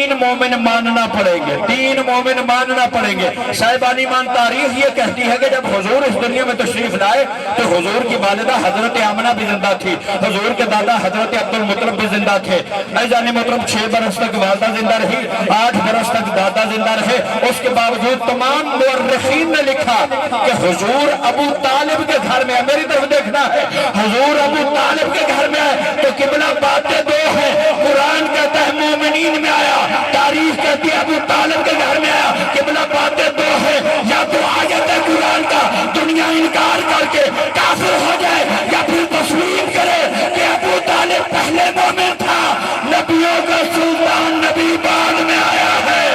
تین مومن ماننا پڑیں گے، تین مومن ماننا پڑیں گے۔ صاحبان ایمان تاریخ یہ کہتی ہے کہ جب حضور اس دنیا میں تشریف لائے تو حضور کی والدہ حضرت آمنہ بھی زندہ تھی، حضور کے دادا حضرت عبد المطلب بھی زندہ تھے۔ عزیزان محترم 6 برس تک والدہ زندہ رہی، 8 برس تک دادا زندہ رہے۔ اس کے باوجود تمام مورخین نے لکھا کہ حضور ابو طالب کے گھر میں ہے۔ میری طرف دیکھنا ہے، حضور ابو طالب کے گھر میں ہے تو قبلہ باتیں دو ہیں۔ قرآن کہتا ہے مومنین میں آیا، تاریخ کہتی ہے ابو طالب کے گھر میں آیا۔ قبلہ باتیں دو ہیں، یا تو آیت قرآن کا دنیا انکار کر کے کافر ہو جائے، یا پھر تسلیم کرے کہ ابو طالب پہلے مومن تھا، نبیوں کا سلطان نبی بعد میں آیا ہے۔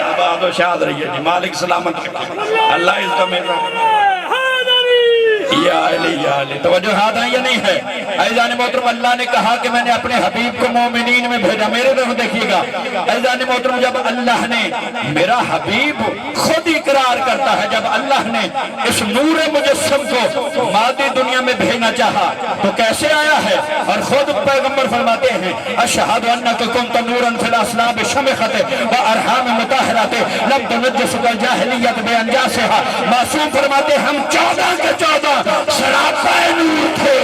آباد و شاد رہیے جی، مالک سلامت رکھے، اللہ اس کا میرا یا علی یا علی۔ توجہات ہیں یا نہیں ہے؟ عزیزان محترم اللہ نے کہا کہ میں نے اپنے حبیب کو مومنین میں بھیجا۔ میرے طرف دیکھیے گا عزیزان محترم، جب اللہ نے میرا حبیب خود اقرار کرتا ہے، جب اللہ نے اس نور مجسم کو مادی دنیا میں بھیجنا چاہا تو کیسے آیا ہے؟ اور خود پیغمبر فرماتے ہیں اشہد انک کنت نورا فی الاصلاب شمخت و ارحام مطہرات لم تنجسک الجاہلیت بانجاسہا۔ معصوم فرماتے ہم 14 کے 14 شراپہ نور تھے۔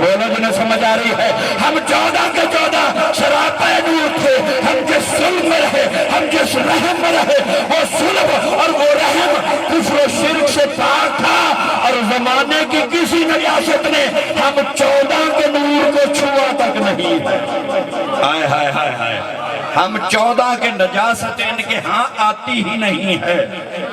بولو جنہیں سمجھ آ رہی ہے، ہم 14 کے 14 شراپہ نور تھے۔ ہم جس صلب میں رہے، ہم جس رحم میں رہے، وہ صلب اور وہ رحم کفر و شرک سے پاک تھا، اور زمانے کی کسی نجاست نے ہم 14 کے نور کو چھوا تک نہیں ہے۔ ہائے ہائے ہائے ہائے، ہم 14 کے نجاست ان کے ہاں آتی ہی نہیں ہے۔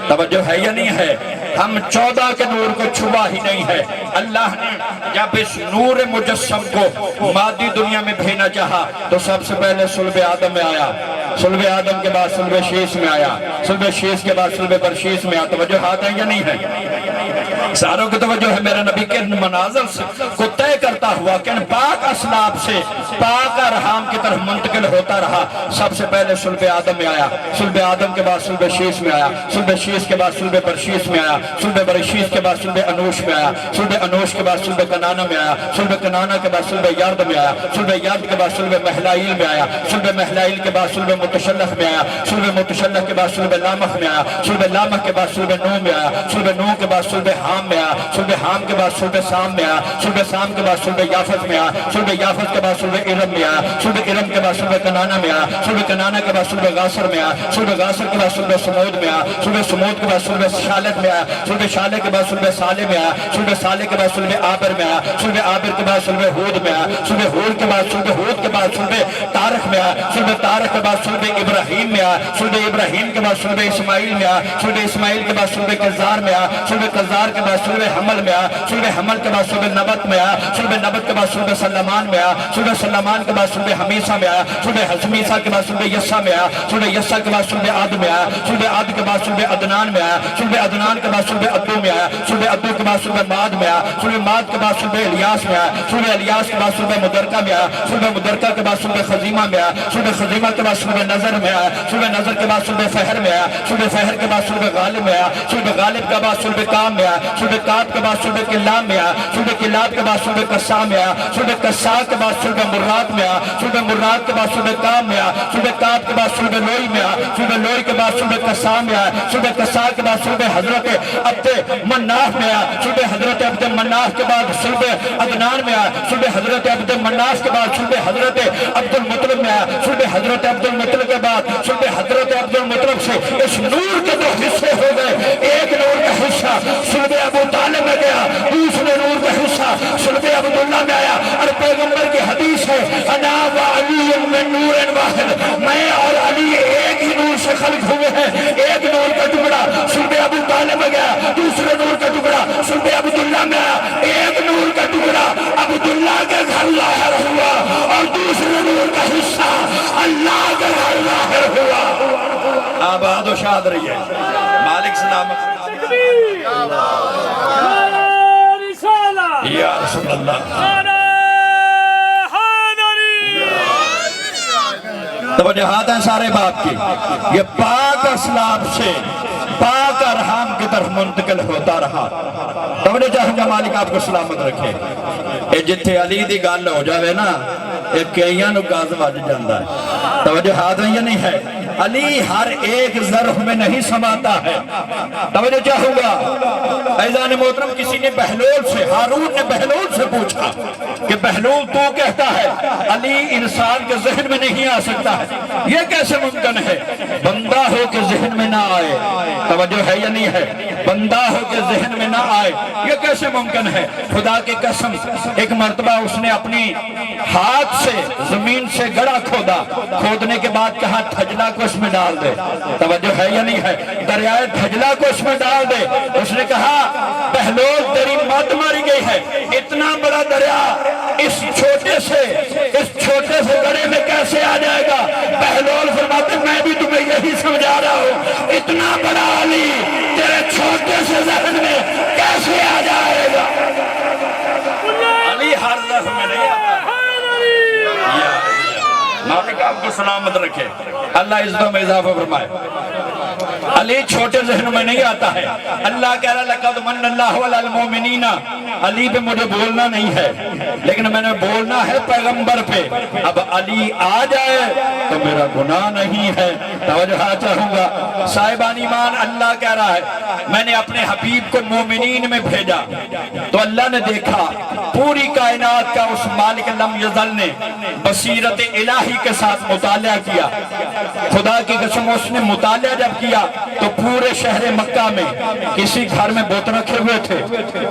توجہ ہے یا نہیں ہے؟ ہم 14 کے نور کو چھوا ہی نہیں ہے۔ اللہ نے جب اس نور مجسم کو مادی دنیا میں بھیجنا چاہا تو سب سے پہلے صلب آدم میں آیا، صلب آدم کے بعد صلب شیش میں آیا، صلب شیش کے بعد صلب برشیس میں آیا۔ توجہ ہاتھ ہے یا نہیں ہے؟ ساروں کی توجہ ہے۔ میرا نبی کے مناظر سے کو طے کرتا ہوا کہ ان پاک اسلاب سے پاک ارحام کی طرف منتقل ہوتا رہا۔ سب سے پہلے صلب آدم میں آیا، صلب آدم کے بعد صلب شیش میں آیا، صلب شیش کے بعد صلب برشیس میں آیا، صلب برشیس کے بعد صلب انوش میں آیا، صلب انوش کے بعد صلب کنانہ میں آیا، صلب کنانہ کے بعد صلب یارد میں آیا، صلب یارد کے بعد صلب محلائیل میں آیا، صلب محلائیل کے بعد صلب متشلخ میں آیا، صلب متشلخ کے بعد صلب لامخ میں آیا، صلب لامخ کے بعد صلب نو میں آیا، صلب نو کے بعد صلب حام میں آیا، صلب حام کے بعد صلب سام میں آیا، صلب سام کے بعد صلب یافت میں آیا، صلب یافت کے بعد صلب ارم میں آیا، صلب ارم کے بعد صلب کنانہ میں آیا، صلب کنانہ کے بعد صلب غاصر میں آیا، صلب غاصر کے بعد صلب سمود میں آیا، صلب سمود کے بعد صلب شالت میں آیا، صلب شالت کے بعد صلب صالح میں آیا، صلب صالح کے بعد صلب عابر میں آیا، صلب عابر کے بعد صلب ہود میں آیا، صلب ہود کے بعد صلب ہود کے بعد صلب تارخ میں آیا، صلب تارخ کے بعد صلب ابراہیم میں آیا، صلب ابراہیم کے بعد صلب اسماعیل میں آیا، صلب اسماعیل کے بعد صلب کزار میں آیا، صلب کزار کے بعد صلب حمل میں آیا، صلب حمل کے بعد صلب نبت میں آیا، صلب نبت کے بعد صلب سلمان میں آیا، صلب سلمان کے بعد صلب حمیسہ میں آیا، صلب حمیسہ کے بعد صلب یسہ میں آیا، صلب یسہ کے بعد صلب عاد میں آیا، صلب عاد کے بعد صلب عدنان میں آیا، صلب عدنان کے بعد صلب عدو میں آیا، صلب عدو کے بعد صلب ماد میں آیا، صلب ماد کے بعد صلب الیاس میں آیا، صلب الیاس کے بعد صلب مدرکہ میں آیا، صلب مدرکہ کے بعد صلب خزیمہ میں آیا، صلب خزیمہ کے بعد صلب نظر میں آیا، صلب نظر کے بعد صلب فہر میں آیا، صلب فہر کے بعد صلب غالب میں آیا، صلب غالب کے بعد صلب کام میں آیا، صلب کام کے بعد صلب کلام میں آیا، صلب کلام کے بعد صلب قصہ میں آیا، صلب قصہ کے بعد صلب مرات میں آیا، صلب مرات کے بعد صلب کام میں آیا، صلب کام کے بعد صلب لوئی میں آیا، صلب لوئی کے بعد صلب قصہ میں آیا، صلب قصہ کے بعد صلب حضرت عبد مناف میں آیا، صلب حضرت عبد مناف کے بعد صلب عدنان میں آیا، صلب حضرت عبد مناف کے بعد صلب حضرت عبد المطلب میں آیا، صلب حضرت عبد المطلب کے بعد صلب حضرت عبد المطلب سے اس نور کے 2 حصے ہو گئے۔ ایک نور کا حصہ صلب ابو طالب میں گیا، دوسرے نور کا حصہ صلب عبداللہ میں آیا، اور پیغمبر کی حدیث ہے انا و علی من نور واحد، میں اور علی ایک ہی نور سے خلق ہوئے ہیں۔ ایک نور کا ٹکڑا صلب ابو طالب میں گیا، دوسرے نور کا ٹکڑا صلب عبداللہ میں آیا، ایک نور کا ٹکڑا عبداللہ کے گھر ظاہر ہوا، اور دوسرے نور کا حصہ اللہ کے گھر ظاہر ہوا۔ آباد و شاد رہیے، مالک سلامت یا رسول اللہ۔ توجہات ہیں سارے باپ کی، یہ پاک اسلاب سے پاک ارحام کی طرف منتقل ہوتا رہا۔ توجہ چاہوں گا مالک آپ کو سلامت رکھے۔ اے جتھے علی دی گل ہو جاوے نا، اے کئیاں نو گاز وج جاندا ہے۔ توجہ ہاتھ میں یہ نہیں ہے، علی ہر ایک ظرف میں نہیں سماتا ہے۔ توجہ چاہوں گا عزیزان محترم، کسی نے بہلول سے، ہارون نے بہلول سے پوچھا کہ بہلول تو کہتا ہے علی انسان کے ذہن میں نہیں آ سکتا ہے، یہ کیسے ممکن ہے؟ بندہ ہو کے ذہن میں نہ آئے، توجہ ہے یا نہیں ہے؟ بندہ ہو کے ذہن میں نہ آئے، یہ کیسے ممکن ہے؟ خدا کی قسم، ایک مرتبہ اس نے اپنی ہاتھ سے زمین سے گڑا کھودا، کھودنے کے بعد کہا تھجلا کو اس میں ڈال دے، توجہ ہے یا نہیں ہے؟ دریائے تھجلا کو اس میں ڈال دے۔ اس نے کہا بہلول تیری مت ماری گئی ہے، اتنا بڑا دریا اس چھوٹے سے گڑے میں کیسے آ جائے گا؟ بہلول فرماتے میں بھی تمہیں یہی سمجھا رہا ہوں، اتنا بڑا علی تیرے چھوٹے سے ذہن میں کیسے آ جائے گا؟ علی ہر ذہن میں نہیں آتا۔ مالک آپ کو سلامت رکھے، اللہ عزتوں میں اضافہ فرمائے۔ علی چھوٹے ذہنوں میں نہیں آتا ہے۔ اللہ کہہ رہا لَقَدْ مَنَّ اللَّهُ عَلَى الْمُؤْمِنِينَ، علی پہ مجھے بولنا نہیں ہے، لیکن میں نے بولنا ہے پیغمبر پہ۔ اب علی آ جائے تو میرا گناہ نہیں ہے۔ توجہ چاہوں گا صاحبان ایمان، اللہ کہہ رہا ہے میں نے اپنے حبیب کو مومنین میں بھیجا، تو اللہ نے دیکھا پوری کائنات کا اس مالک لم یزل نے بصیرت الہی کے ساتھ مطالعہ کیا۔ خدا کی قسم اس نے مطالعہ جب کیا تو پورے شہر مکہ میں کسی گھر میں بت رکھے ہوئے تھے،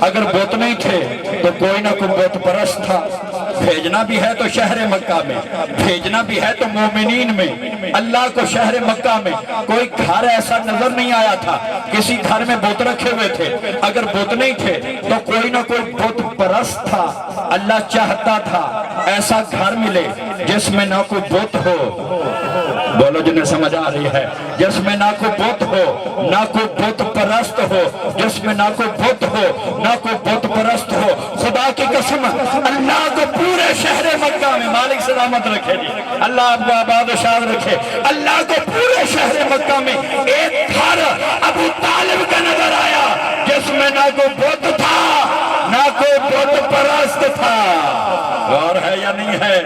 اگر بت نہیں تھے تو کوئی نہ کوئی بت پرست تھا۔ بھیجنا بھی ہے تو شہر مکہ میں، بھیجنا بھی ہے تو مومنین میں۔ اللہ کو شہر مکہ میں کوئی گھر ایسا نظر نہیں آیا تھا، کسی گھر میں بت رکھے ہوئے تھے، اگر بت نہیں تھے تو کوئی نہ کوئی بت پرست تھا۔ اللہ چاہتا تھا ایسا گھر ملے جس میں نہ کوئی بت ہو، بولو جنہیں سمجھ آ رہی ہے، جس میں نہ کوئی بت ہو، نہ کوئی بت پرست ہو، جس میں نہ کوئی بت ہو، نہ کوئی بت پرست ہو۔ خدا کی قسم اللہ کو پورے شہر مکہ میں، مالک سلامت رکھے جی، اللہ آپ کو آباد و شاد رکھے، اللہ کو پورے شہر مکہ میں ایک گھر ابو طالب کا نظر آیا جس میں نہ کوئی بت تھا نہ کوئی بت پرست تھا۔ غور ہے یا نہیں ہے؟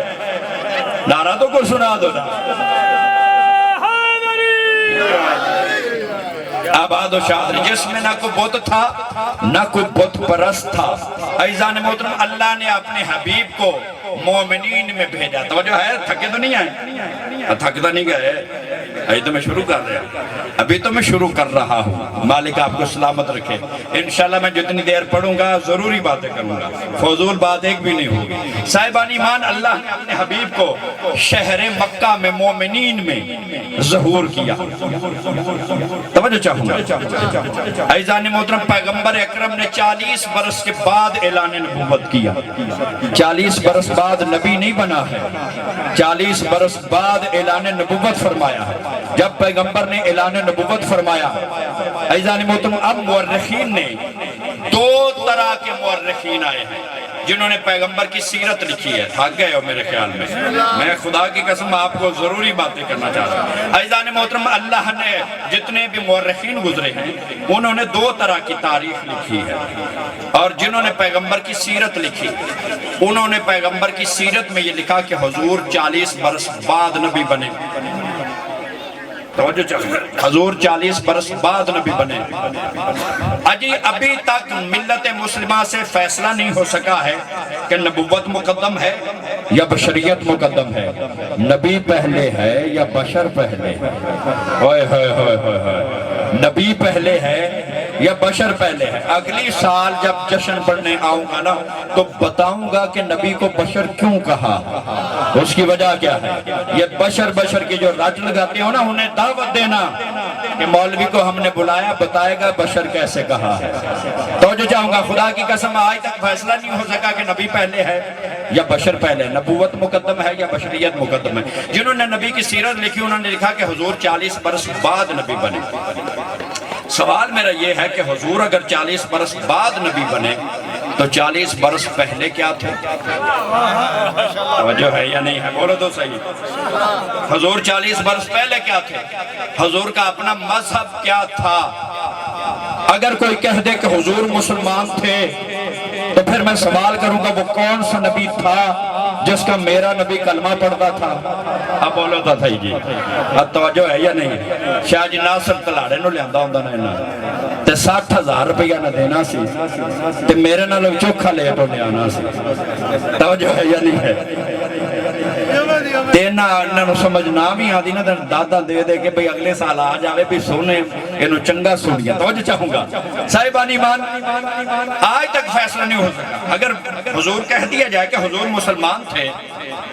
نعرہ تو کوئی سنا دو نا، آباد و شاد، جس میں نہ کوئی بت تھا نہ کوئی بت پرست تھا۔ عزیزان محترم، اللہ نے اپنے حبیب کو مومنین میں بھیجا۔ توجہ ہے، تھکے تو نہیں آئے؟ تھکتا نہیں گئے، ابھی تو میں شروع کر رہا ہوں، ابھی تو میں شروع کر رہا ہوں۔ مالک آپ کو سلامت رکھے۔ انشاءاللہ میں جتنی دیر پڑھوں گا ضروری باتیں کروں گا، فضول بات ایک بھی نہیں ہوگی۔ صاحبان ایمان، اللہ نے اپنے حبیب کو شہر مکہ میں مومنین میں ظہور کیا۔ توجہ چاہوں گا عزیزان محترم، پیغمبر اکرم نے 40 برس کے بعد اعلان نبوت کیا۔ 40 برس بعد نبی نہیں بنا ہے، 40 برس بعد اعلان نبوت فرمایا ہے۔ جب پیغمبر نے اعلان نبوت فرمایا، عزیزان محترم، اب مورخین نے 2 طرح کے مورخین آئے ہیں جنہوں نے پیغمبر کی سیرت لکھی ہے۔ تھک گئے ہو میرے خیال میں خدا کی قسم آپ کو ضروری باتیں کرنا چاہتا ہوں۔ عزیزان محترم، اللہ نے جتنے بھی مورخین گزرے ہیں انہوں نے 2 طرح کی تاریخ لکھی ہے، اور جنہوں نے پیغمبر کی سیرت لکھی انہوں نے پیغمبر کی سیرت میں یہ لکھا کہ حضور 40 برس بعد نبی بنے۔ توجہ چاہیے، حضور 40 برس بعد نبی بنے۔ ابھی تک ملت مسلمہ سے فیصلہ نہیں ہو سکا ہے کہ نبوت مقدم ہے یا بشریت مقدم ہے، نبی پہلے ہے یا بشر پہلے ہے۔ نبی پہلے ہے یا بشر پہلے ہے۔ اگلی سال جب جشن پڑھنے آؤں گا نا تو بتاؤں گا کہ نبی کو بشر کیوں کہا، اس کی وجہ کیا ہے۔ یہ بشر کی جو رج لگاتے ہو نا، انہیں دعوت دینا کہ مولوی کو ہم نے بلایا، بتائے گا بشر کیسے کہا ہے۔ تو جو چاہوں گا، خدا کی قسم آج تک فیصلہ نہیں ہو سکا کہ نبی پہلے ہے یا بشر پہلے، نبوت مقدم ہے یا بشریت مقدم ہے۔ جنہوں نے نبی کی سیرت لکھی انہوں نے لکھا کہ حضور 40 برس بعد نبی بنے۔ سوال میرا یہ ہے کہ حضور اگر 40 برس بعد نبی بنے تو 40 برس پہلے کیا تھے؟ توجہ ہے یا نہیں ہے؟ بولو تو صحیح۔ حضور 40 برس پہلے کیا تھے؟ حضور کا اپنا مذہب کیا تھا؟ اگر کوئی کہہ دے کہ حضور مسلمان تھے تو پھر میں سوال کروں گا وہ کون سا نبی تھا جس کا میرا نبی کلمہ پڑھتا تھا؟ اب بولو تو صحیح جی اب توجہ ہے یا نہیں شاہ جی ناصر تلاڑے نو لیاندہ ہوندہ نا تے 60,000 روپیہ نہ دینا سی تے میرے نہ لوگ چوکھا لے تو لے آنا سی توجہ ہے یا نہیں ہے تینا انہوں سمجھ نام ہی آدھی نا دادا دے دے کہ بھئی اگلے سال آ جاوے بھی سونے انہوں چنگا سنیا توجہ چاہوں گا صاحبان ایمان آج تک فیصلہ نہیں ہو سکا اگر حضور کہہ دیا جائے کہ حضور مسلمان تھے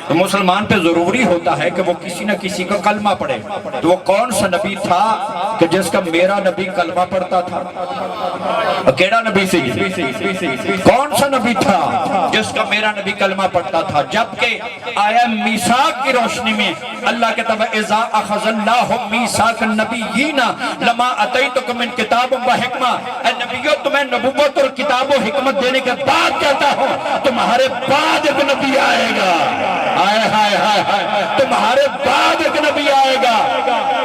تو مسلمان پہ ضروری ہوتا ہے کہ وہ کسی نہ کسی کو کلمہ پڑھے تو وہ کون سا نبی تھا کہ جس کا میرا نبی کلمہ پڑھتا تھا کیڑا نبی سی کون سا نبی تھا جس کا میرا نبی کلمہ پڑھتا تھا جبکہ آیا میثاق کی روشنی میں اللہ کے تبع اذا اخذ اللہ میثاق النبیین لما اتیتکم من کتاب و حکمہ اے نبیوں تمہیں نبوت اور کتاب و حکمت دینے کے بعد کہتا ہوں تمہارے بعد ایک نبی آئے گا آئے ہائے ہائے ہائے تمہارے بعد ایک نبی آئے گا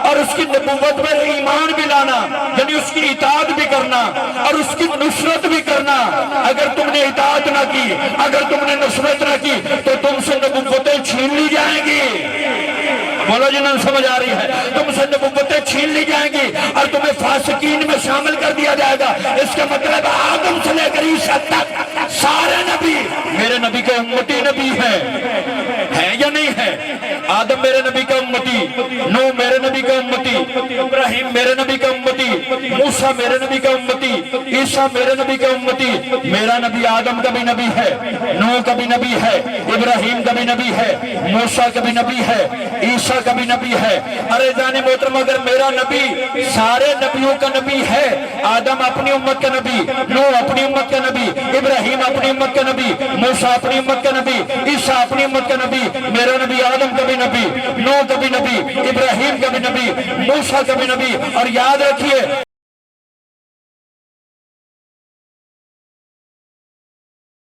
اور اس کی نبوت میں ایمان بھی لانا یعنی اس کی اطاعت بھی کرنا اور اس کی نصرت بھی کرنا اگر تم نے اطاعت نہ کی اگر تم نے نصرت نہ کی تو تم سے نبوتیں چھین لی جائیں گی بولو جنہوں سمجھ آ رہی ہے تم سے نبوتیں چھین لی جائیں گی اور تمہیں فاسقین میں شامل کر دیا جائے گا اس کا مطلب آدم سے لے کر عیسیٰ تک سارے نبی میرے نبی کے امتی نبی ہیں یا نہیں ہے آدم میرے نبی کا امتی نوح میرے نبی کا امتی ابراہیم میرے نبی کا امتی موسیٰ میرے نبی کا امتی عیسیٰ میرے نبی کا امتی میرا نبی آدم کا بھی نبی ہے نوح کا بھی نبی ہے ابراہیم کا بھی نبی ہے موسیٰ کا بھی نبی ہے عیسیٰ کا بھی نبی ہے ارے جانے محترم اگر میرا نبی سارے نبیوں کا نبی ہے آدم اپنی امت کا نبی نوح اپنی امت کا نبی ابراہیم اپنی امت کا نبی موسیٰ اپنی امت کا نبی عیسیٰ اپنی امت کا نبی میرا نبی آدم کا بھی نبی نوح کا بھی نبی ابراہیم کا بھی نبی موسیٰ کا بھی نبی اور یاد رکھیے